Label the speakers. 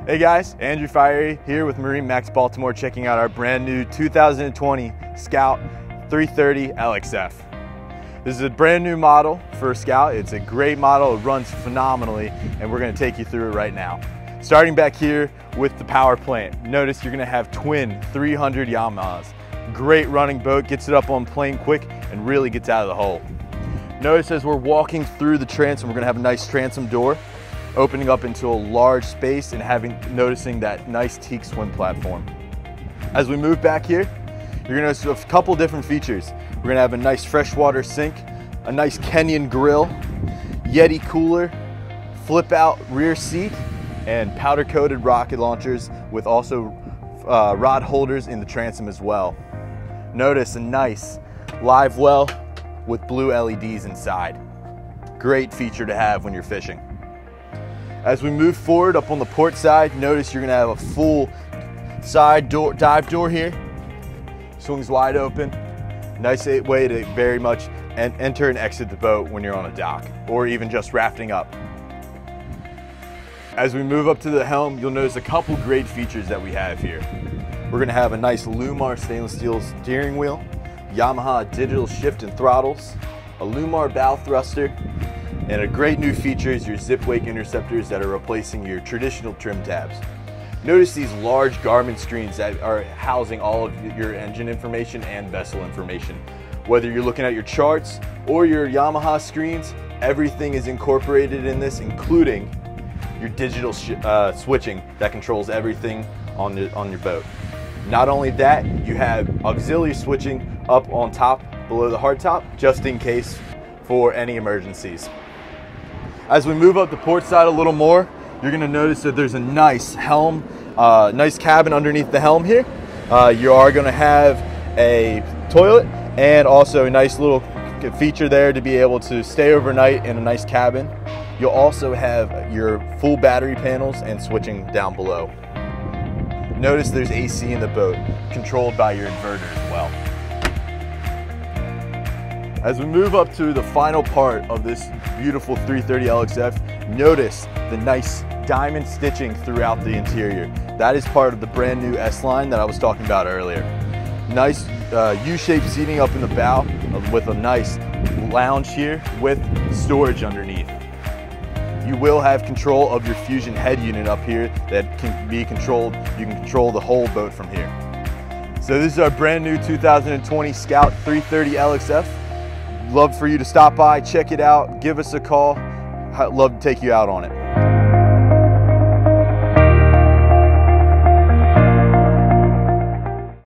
Speaker 1: Hey guys, Andrew Fiery here with MarineMax Baltimore, checking out our brand new 2020 Scout 330 LXF. This is a brand new model for Scout. It's a great model, it runs phenomenally, and we're gonna take you through it right now. Starting back here with the power plant, notice you're gonna have twin 300 Yamahas. Great running boat, gets it up on plane quick and really gets out of the hull. Notice as we're walking through the transom, we're gonna have a nice transom door opening up into a large space and noticing that nice teak swim platform. As we move back here, you're gonna notice a couple different features. We're gonna have a nice freshwater sink, a nice Kenyan grill, Yeti cooler, flip out rear seat, and powder coated rocket launchers with also rod holders in the transom as well. Notice a nice live well with blue LEDs inside. Great feature to have when you're fishing. As we move forward up on the port side, notice you're gonna have a full side door, dive door here. Swings wide open. Nice way to very much enter and exit the boat when you're on a dock or even just rafting up. As we move up to the helm, you'll notice a couple great features that we have here. We're gonna have a nice Lumar stainless steel steering wheel, Yamaha digital shift and throttles, a Lumar bow thruster, and a great new feature is your zip wake interceptors that are replacing your traditional trim tabs. Notice these large Garmin screens that are housing all of your engine information and vessel information. Whether you're looking at your charts or your Yamaha screens, everything is incorporated in this, including your digital switching that controls everything on your boat. Not only that, you have auxiliary switching up on top below the hardtop, just in case for any emergencies. As we move up the port side a little more, you're gonna notice that there's a nice helm, nice cabin underneath the helm here. You are gonna have a toilet and also a nice little feature there to be able to stay overnight in a nice cabin. You'll also have your full battery panels and switching down below. Notice there's AC in the boat, controlled by your inverter as well. As we move up to the final part of this beautiful 330 LXF, notice the nice diamond stitching throughout the interior. That is part of the brand new S-Line that I was talking about earlier. Nice U-shaped seating up in the bow with a nice lounge here with storage underneath. You will have control of your Fusion head unit up here that can be controlled. You can control the whole boat from here. So this is our brand new 2020 Scout 330 LXF. Love for you to stop by, check it out, give us a call. I'd love to take you out on it.